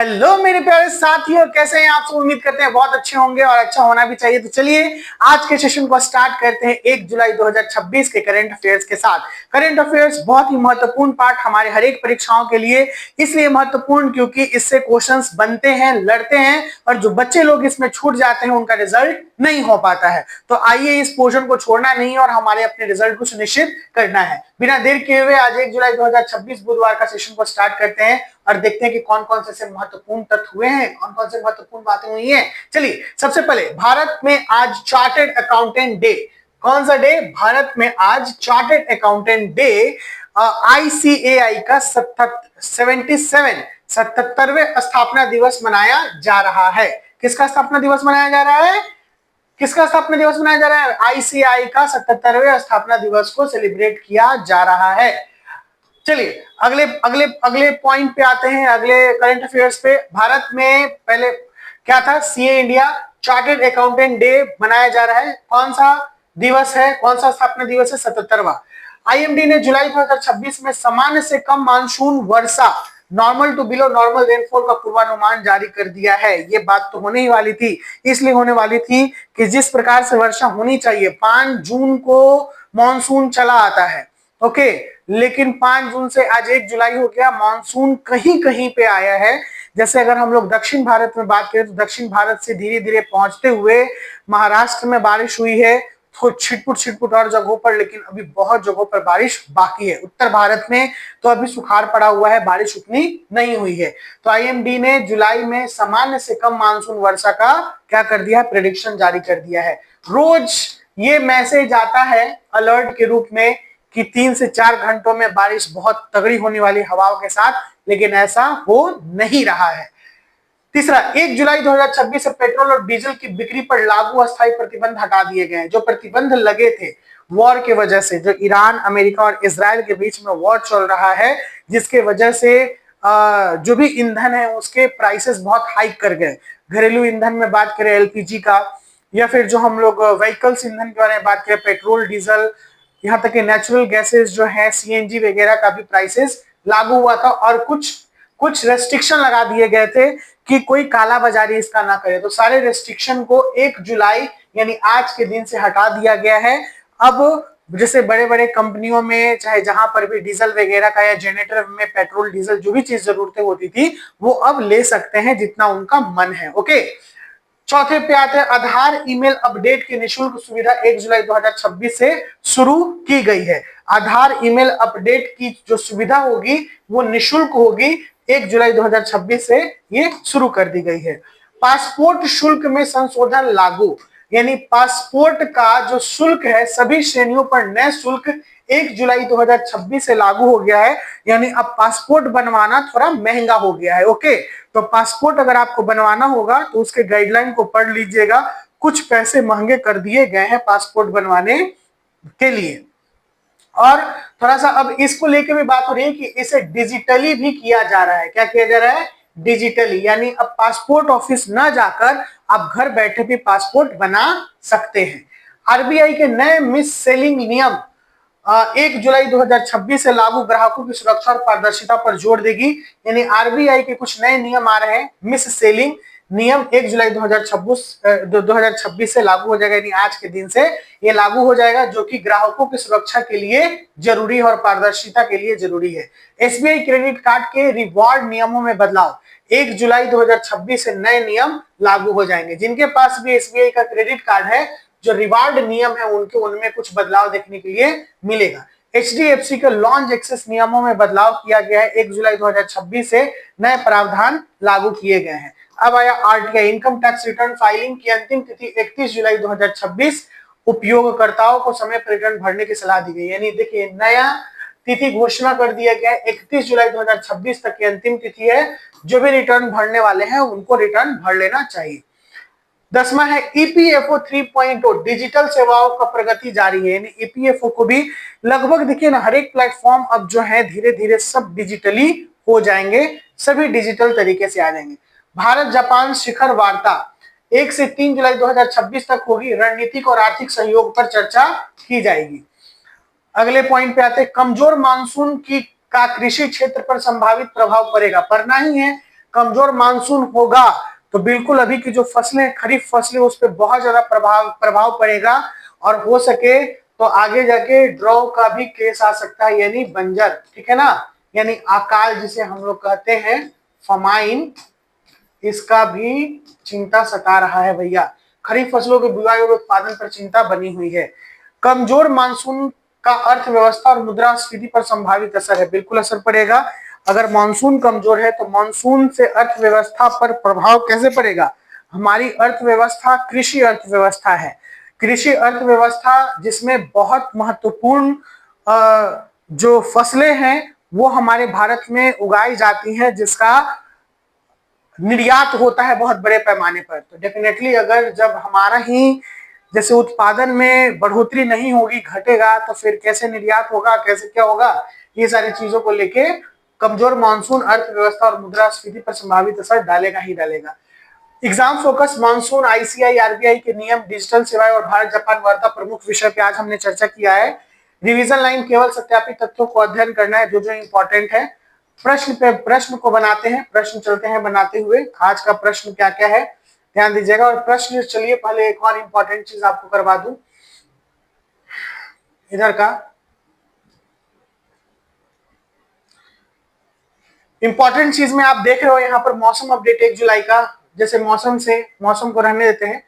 Hello मेरे प्यारे साथियों, कैसे हैं आप सब। उम्मीद करते हैं बहुत अच्छे होंगे और अच्छा होना भी चाहिए। तो चलिए आज के सेशन को स्टार्ट करते हैं 1 जुलाई 2026 के करंट अफेयर्स के साथ। करंट अफेयर्स बहुत ही महत्वपूर्ण पार्ट हमारे हर एक परीक्षाओं के लिए, इसलिए महत्वपूर्ण क्योंकि इससे क्वेश्चंस बनते हैं, लड़ते हैं और जो बच्चे लोग इसमें छूट जाते हैं उनका रिजल्ट नहीं हो पाता है। तो आइए इस पोर्शन को छोड़ना नहीं और हमारे अपने रिजल्ट को सुनिश्चित करना है। बिना देर किए हुए आज 1 जुलाई 2026 बुधवार का सेशन को स्टार्ट करते हैं और देखते हैं कि कौन कौन से महत्वपूर्ण तथ्य हुए हैं, कौन कौन से महत्वपूर्ण बातें हुई हैं। चलिए सबसे पहले भारत में आज चार्टर्ड अकाउंटेंट डे। कौन सा डे? भारत में आज चार्टर्ड अकाउंटेंट डे आईसीएआई का 77वें स्थापना दिवस मनाया जा रहा है। किसका स्थापना दिवस मनाया जा रहा है? किसका स्थापना दिवस मनाया जा रहा है? आईसीआई का 77वें स्थापना दिवस को सेलिब्रेट किया जा रहा है। चलिए अगले अगले अगले पॉइंट पे आते हैं, अगले करंट अफेयर्स पे। भारत में पहले क्या था? CA India chartered accountant day मनाया जा रहा है। कौन सा दिवस है? कौन सा स्थापना दिवस है? 77वां। आईएमडी ने जुलाई 2026 में सामान्य से कम मानसून वर्षा, normal to below normal rainfall का पूर्वानुमान जारी कर दिया है। ये बात तो होने ही वाली थी, इसलिए होने वाली थी कि जिस प्रकार से वर्षा होनी चाहिए, 5 जून को मानसून चला आता है, ओके, लेकिन 5 जून से आज 1 जुलाई हो गया, मानसून कहीं कहीं पे आया है। जैसे अगर हम लोग दक्षिण भारत में बात करें तो दक्षिण भारत से धीरे धीरे पहुंचते हुए महाराष्ट्र में बारिश हुई है, तो छिटपुट और जगहों पर, लेकिन अभी बहुत जगहों पर बारिश बाकी है। उत्तर भारत में तो अभी सुखाड़ पड़ा हुआ है, बारिश उतनी नहीं हुई है। तो आईएमडी ने जुलाई में सामान्य से कम मानसून वर्षा का क्या कर दिया? प्रेडिक्शन जारी कर दिया है। रोज ये मैसेज आता है अलर्ट के रूप में कि 3 से 4 घंटों में बारिश बहुत तगड़ी होने वाली हवाओं के साथ, लेकिन ऐसा हो नहीं रहा है। तीसरा, 1 जुलाई 2026 से पेट्रोल और डीजल की बिक्री पर लागू अस्थायी प्रतिबंध हटा दिए गए हैं। जो प्रतिबंध लगे थे वॉर के वजह से, जो ईरान, अमेरिका और इजराइल के बीच में वॉर चल रहा है, जिसके वजह से जो भी ईंधन है उसके प्राइसेस बहुत हाइक कर गए। घरेलू ईंधन में बात करें एलपीजी का, या फिर जो हम लोग व्हीकल्स ईंधन के बारे में बात करें पेट्रोल, डीजल, यहाँ तक कि नेचुरल गैसेस जो है सीएनजी वगैरह का भी प्राइसेस लागू हुआ था और कुछ कुछ रेस्ट्रिक्शन लगा दिए गए थे कि कोई काला बाजारी इसका ना करे। तो सारे रेस्ट्रिक्शन को 1 जुलाई यानी आज के दिन से हटा दिया गया है। अब जैसे बड़े बड़े कंपनियों में, चाहे जहां पर भी डीजल वगैरह का या जनरेटर में पेट्रोल डीजल जो भी चीज जरूरतें होती थी वो अब ले सकते हैं जितना उनका मन है। ओके, चौथे पे आते हैं आधार ईमेल अपडेट की निशुल्क सुविधा 1 जुलाई 2026 से शुरू की गई है। आधार ईमेल अपडेट की जो सुविधा होगी वो निशुल्क होगी, 1 जुलाई 2026 से ये शुरू कर दी गई है। पासपोर्ट शुल्क में संशोधन लागू, यानी पासपोर्ट का जो शुल्क है सभी श्रेणियों पर नए शुल्क 1 जुलाई 2026 से लागू हो गया है। यानी अब पासपोर्ट बनवाना थोड़ा महंगा हो गया है। ओके, तो पासपोर्ट अगर आपको बनवाना होगा तो उसके गाइडलाइन को पढ़ लीजिएगा, कुछ पैसे महंगे कर दिए गए हैं पासपोर्ट बनवाने के लिए। और थोड़ा सा अब इसको लेके भी बात हो रही है कि इसे डिजिटली भी किया जा रहा है। क्या किया जा रहा है? डिजिटली, यानी अब पासपोर्ट ऑफिस ना जाकर आप घर बैठे भी पासपोर्ट बना सकते हैं। आरबीआई के नए मिस सेलिंग नियम 1 जुलाई 2026 से लागू ग्राहकों की सुरक्षा और पारदर्शिता पर जोर देगी। यानी आरबीआई के कुछ नए नियम आ रहे हैं। मिस सेलिंग नियम 1 जुलाई 2026 से लागू हो जाएगा, यानी आज के दिन से ये लागू हो जाएगा, जो कि ग्राहकों की सुरक्षा के लिए जरूरी है और पारदर्शिता के लिए जरूरी है। एसबीआई क्रेडिट कार्ड के रिवॉर्ड नियमों में बदलाव, 1 जुलाई 2026 से नए नियम लागू हो जाएंगे। जिनके पास भी एसबीआई का क्रेडिट कार्ड है, जो रिवार्ड नियम है उनके उनमें कुछ बदलाव देखने के लिए मिलेगा। एचडीएफसी के लॉन्च एक्सेस नियमों में बदलाव किया गया है, 1 जुलाई 2026 से नए प्रावधान लागू किए गए हैं। अब आया RTI, income tax return filing की अंतिम तिथि 31 जुलाई 2026, उपयोगकर्ताओं को समय पर रिटर्न भरने की सलाह दी गई। यानी देखिए नया तिथि घोषणा कर दिया गया है, 31 जुलाई 2026 तक की अंतिम तिथि है। जो भी रिटर्न भरने वाले हैं उनको रिटर्न भर लेना चाहिए। 10वां है ईपीएफओ 3.0, डिजिटल सेवाओं का प्रगति जारी है। यानी ईपीएफओ को भी लगभग देखिए ना हर एक प्लेटफॉर्म अब जो है धीरे धीरे सब डिजिटली हो जाएंगे, सभी डिजिटल तरीके से आ जाएंगे। भारत जापान शिखर वार्ता 1 से 3 जुलाई 2026 तक होगी, रणनीतिक और आर्थिक सहयोग पर चर्चा की जाएगी। अगले पॉइंट पे आते हैं, कमजोर मानसून की का कृषि क्षेत्र पर संभावित प्रभाव पड़ेगा, पड़ना ही है। कमजोर मानसून होगा तो बिल्कुल अभी की जो फसलें, खरीफ फसलें, उस पर बहुत ज्यादा प्रभाव पड़ेगा और हो सके तो आगे जाके ड्रॉ का भी केस आ सकता है, यानी बंजर, ठीक है ना, यानी अकाल जिसे हम लोग कहते हैं, फमाइन, इसका भी चिंता सता रहा है भैया। खरीफ फसलों के बुआई और उत्पादन पर चिंता बनी हुई है। कमजोर मानसून का अर्थव्यवस्था और मुद्रास्फीति पर संभावित असर है, बिल्कुल असर पड़ेगा। अगर मानसून कमजोर है तो मानसून से अर्थव्यवस्था पर प्रभाव कैसे पड़ेगा? हमारी अर्थव्यवस्था कृषि अर्थव्यवस्था है, कृषि अर्थव्यवस्था जिसमें बहुत महत्वपूर्ण जो फसलें हैं वो हमारे भारत में उगाई जाती हैं, जिसका निर्यात होता है बहुत बड़े पैमाने पर। तो डेफिनेटली अगर जब हमारा ही जैसे उत्पादन में बढ़ोतरी नहीं होगी, घटेगा, तो फिर कैसे निर्यात होगा, कैसे क्या होगा, ये सारी चीजों को लेके कमजोर मानसून अर्थव्यवस्था और मुद्रास्फीति पर संभावित असर डालेगा ही डालेगा। Exam focus monsoon, ICI, RBI के नियम, डिजिटल सेवाएं और भारत जापान वार्ता प्रमुख विषय पे आज हमने चर्चा किया है। रिवीजन लाइन केवल सत्यापित तथ्यों को अध्ययन करना है जो जो इंपॉर्टेंट है। प्रश्न पे प्रश्न को बनाते हैं, प्रश्न चलते हैं बनाते हुए। आज का प्रश्न क्या क्या है ध्यान दीजिएगा। और प्रश्न चलिए पहले एक और इंपॉर्टेंट चीज आपको करवा दूं, इधर का इंपॉर्टेंट चीज में आप देख रहे हो यहाँ पर मौसम अपडेट 1 जुलाई का। जैसे मौसम को रहने देते हैं,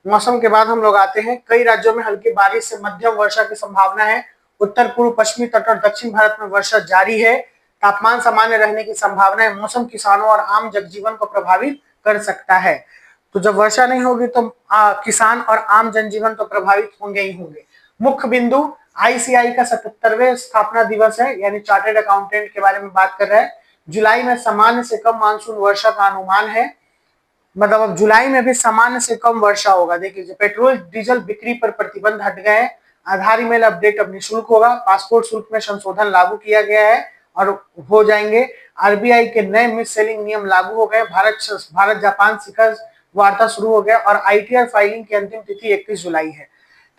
मौसम के बाद हम लोग आते हैं। कई राज्यों में हल्की बारिश से मध्यम वर्षा की संभावना है। उत्तर पूर्व पश्चिमी तट और दक्षिण भारत में वर्षा जारी है। तापमान सामान्य रहने की संभावना है। मौसम किसानों और आम जनजीवन को प्रभावित कर सकता है। तो जब वर्षा नहीं होगी तो किसान और आम जनजीवन तो प्रभावित होंगे ही होंगे। मुख्य बिंदु, आईसीआई का 77वें स्थापना दिवस है, यानी चार्टर्ड अकाउंटेंट के बारे में बात कर रहे हैं। जुलाई में सामान्य से कम मानसून वर्षा का अनुमान है, मतलब अब जुलाई में भी सामान्य से कम वर्षा होगा। देखिए, पेट्रोल डीजल बिक्री पर प्रतिबंध हट गए हैं। आधार ईमेल अपडेट अब निःशुल्क होगा। पासपोर्ट शुल्क में संशोधन लागू किया गया है और हो जाएंगे। आरबीआई के नए मिस सेलिंग नियम लागू हो गए। भारत जापान शिखर वार्ता शुरू हो गया और आईटीआर फाइलिंग की अंतिम तिथि 31 जुलाई है।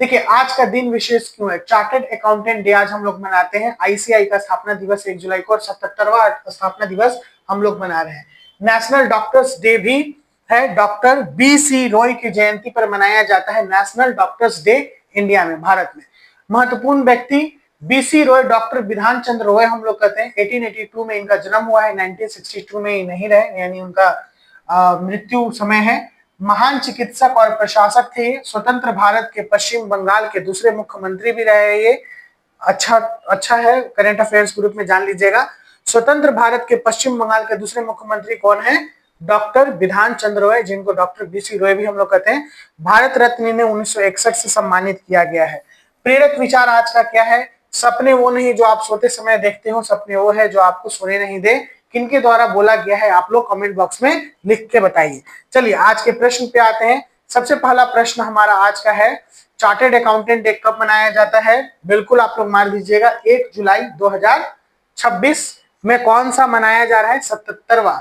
देखिए, आज का दिन विशेष क्यों है? चार्टर्ड अकाउंटेंट डे आज हम लोग मनाते हैं। आईसीआई का स्थापना दिवस 1 जुलाई को और 77वां स्थापना दिवस हम लोग मना रहे हैं। नेशनल डॉक्टर्स डे भी है। डॉक्टर बीसी रॉय की जयंती पर मनाया जाता है नेशनल डॉक्टर्स डे इंडिया में, भारत में। महत्वपूर्ण व्यक्ति बीसी रॉय, डॉक्टर विधान चंद्र रॉय हम लोग कहते हैं। 1882 में इनका जन्म हुआ है, 1962 में नहीं रहे, यानी उनका मृत्यु समय है। महान चिकित्सक और प्रशासक थे। स्वतंत्र भारत के पश्चिम बंगाल के दूसरे मुख्यमंत्री भी रहे ये। अच्छा है, करंट अफेयर्स ग्रुप में जान लीजिएगा। स्वतंत्र भारत के पश्चिम बंगाल के दूसरे मुख्यमंत्री कौन है? डॉक्टर विधान चंद्र रॉय, जिनको डॉक्टर बीसी रॉय भी हम लोग कहते हैं। भारत रत्न इन्हें 1961 से सम्मानित किया गया है। प्रेरक विचार आज का क्या है? सपने वो नहीं जो आप सोते समय देखते हो, सपने वो है जो आपको सोने नहीं दे। किनके द्वारा बोला गया है, आप लोग कमेंट बॉक्स में लिख के बताइए। चलिए आज के प्रश्न पे आते हैं। सबसे पहला प्रश्न हमारा आज का है, चार्टर्ड अकाउंटेंट डे कब मनाया जाता है? बिल्कुल आप लोग मार दीजिएगा, 1 जुलाई 2026 में। कौन सा मनाया जा रहा है? 77वां।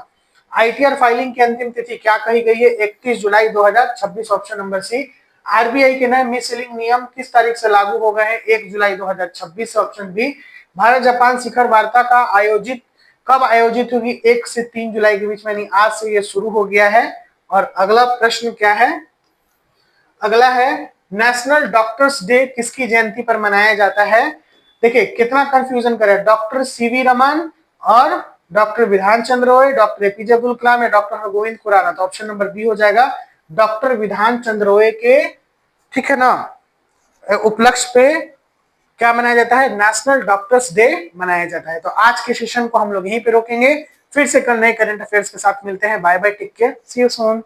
आईटीआर फाइलिंग की अंतिम तिथि क्या कही गई है? 31 जुलाई 2026, ऑप्शन नंबर सी। आरबीआई के नए मिस सेलिंग नियम किस तारीख से लागू हो गए हैं? 1 जुलाई 2026, ऑप्शन बी। भारत जापान शिखर वार्ता का कब आयोजित होगी? 1 से 3 जुलाई के बीच में, यानी आज से ये शुरू हो गया है। और अगला प्रश्न क्या है? अगला है, नेशनल डॉक्टर्स डे किसकी जयंती पर मनाया जाता है? देखिए कितना कंफ्यूजन करे, डॉक्टर सीवी रमन और doctor Bidhan Chandra Roy, doctor APJ Abdul Kalam या डॉक्टर हरगोविंद खुराना। तो ऑप्शन नंबर बी हो जाएगा, डॉक्टर विधान चंद्र रॉय के, ठीक है ना, उपलक्ष्य पे क्या मनाया जाता है? नेशनल डॉक्टर्स डे मनाया जाता है। तो आज के सेशन को हम लोग यहीं पे रोकेंगे। फिर से कल नए करंट अफेयर्स के साथ मिलते हैं। Bye bye, take care, see you soon.